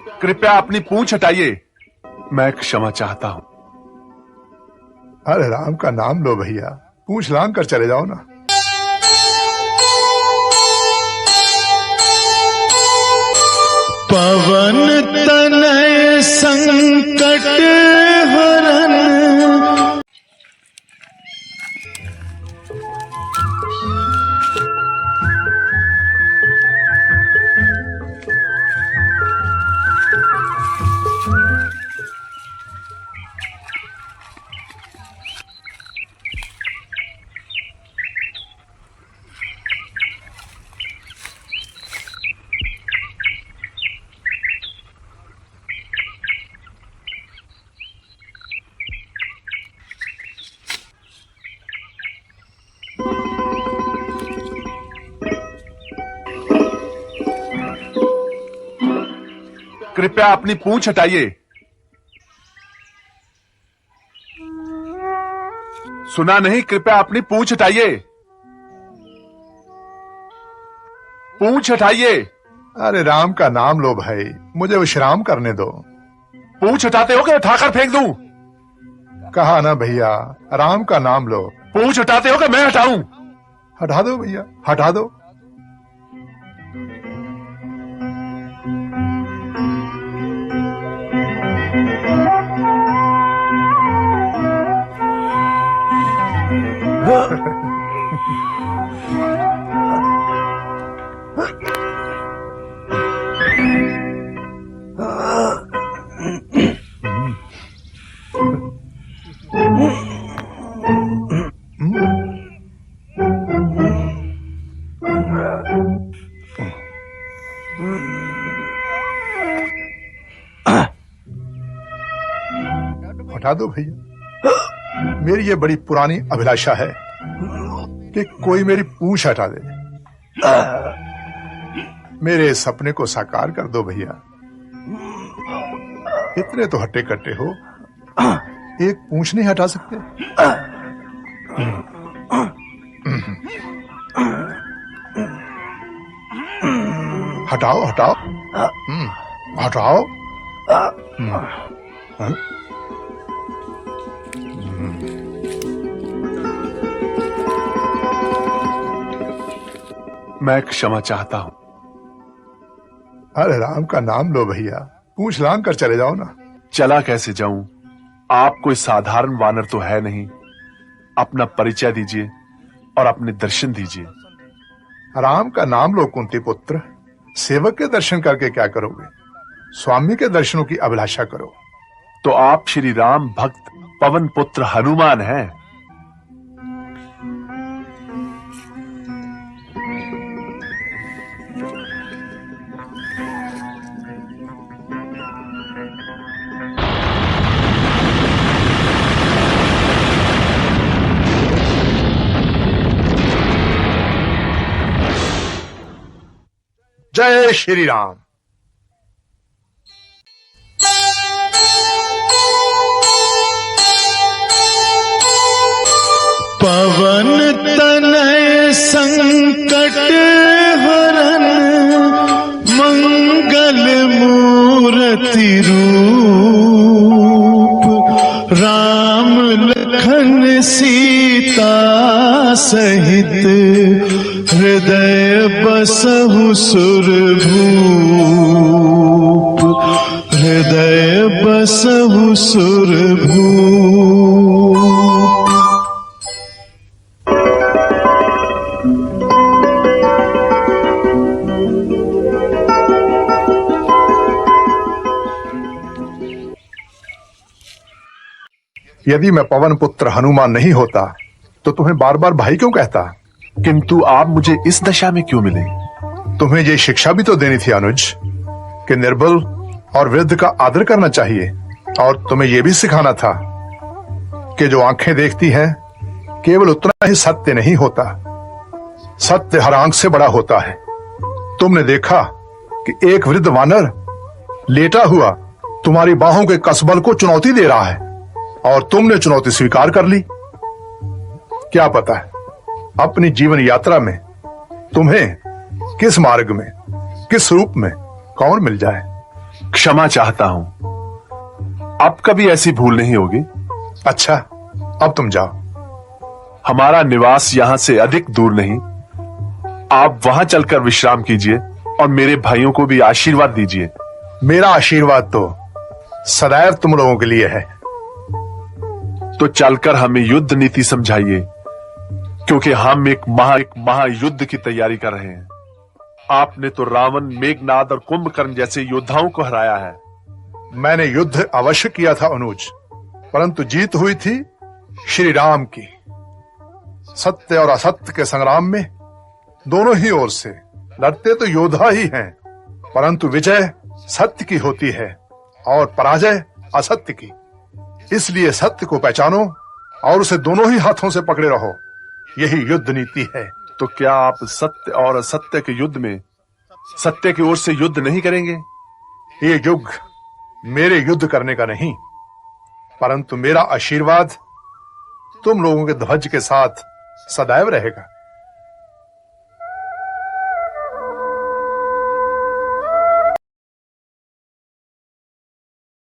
कृपया अपनी पूंछ हटाइए। मैं क्षमा चाहता हूं। अरे राम का नाम लो भैया, पूंछ लांग कर चले जाओ ना। पवन तनय संकट हरन। कृपया अपनी पूंछ हटाइए। सुना नहीं? कृपया अपनी पूंछ हटाइए। पूंछ हटाइए। अरे राम का नाम लो भाई, मुझे विश्राम करने दो। पूंछ हटाते हो कि उठाकर फेंक दूं? कहा ना भैया, राम का नाम लो। पूंछ हटाते हो कि मैं हटाऊं? हटा दो भैया, हटा दो। हटा दो भैया, मेरी ये बड़ी पुरानी अभिलाषा है कि कोई मेरी पूंछ हटा दे। मेरे सपने को साकार कर दो भैया। इतने तो हट्टे कट्टे हो, एक पूंछ नहीं हटा सकते? हटाओ हटाओ, हटाओ। मैं क्षमा चाहता हूं। अरे राम का नाम लो भैया, पूंछ लांग कर चले जाओ ना। चला कैसे जाऊं? आप कोई साधारण वानर तो है नहीं। अपना परिचय दीजिए और अपने दर्शन दीजिए। राम का नाम लो कुंती पुत्र। सेवक के दर्शन करके क्या करोगे? स्वामी के दर्शनों की अभिलाषा करो। तो आप श्री राम भक्त पवन पुत्र हनुमान हैं। जय श्री राम। पवन तनय संकट हरन। मंगल मूर्ति रूप। राम लखन सीता सहित। हृदय बसहु सुरभूप। हृदय बसहु सुरभूप। यदि मैं पवन पुत्र हनुमान नहीं होता तो तुम्हें बार बार भाई क्यों कहता? किंतु आप मुझे इस दशा में क्यों मिले? तुम्हें ये शिक्षा भी तो देनी थी अनुज कि निर्बल और वृद्ध का आदर करना चाहिए, और तुम्हें यह भी सिखाना था कि जो आंखें देखती हैं केवल उतना ही सत्य नहीं होता, सत्य हर आंख से बड़ा होता है। तुमने देखा कि एक वृद्ध वानर लेटा हुआ तुम्हारी बाहों के कसबल को चुनौती दे रहा है और तुमने चुनौती स्वीकार कर ली। क्या पता है अपनी जीवन यात्रा में तुम्हें किस मार्ग में, किस रूप में कौन मिल जाए। क्षमा चाहता हूं। अब कभी ऐसी भूल नहीं होगी। अच्छा, अब तुम जाओ। हमारा निवास यहां से अधिक दूर नहीं। आप वहां चलकर विश्राम कीजिए और मेरे भाइयों को भी आशीर्वाद दीजिए। मेरा आशीर्वाद तो सदैव तुम लोगों के लिए है। तो चलकर हमें युद्ध नीति समझाइए, क्योंकि हम एक महायुद्ध की तैयारी कर रहे हैं। आपने तो रावण, मेघनाद और कुंभकर्ण जैसे योद्धाओं को हराया है। मैंने युद्ध अवश्य किया था अनुज, परंतु जीत हुई थी श्री राम की। सत्य और असत्य के संग्राम में दोनों ही ओर से लड़ते तो योद्धा ही हैं, परंतु विजय सत्य की होती है और पराजय असत्य की। इसलिए सत्य को पहचानो और उसे दोनों ही हाथों से पकड़े रहो। यही युद्ध नीति है। तो क्या आप सत्य और असत्य के युद्ध में सत्य की ओर से युद्ध नहीं करेंगे? ये युग मेरे युद्ध करने का नहीं, परंतु मेरा आशीर्वाद तुम लोगों के ध्वज के साथ सदैव रहेगा।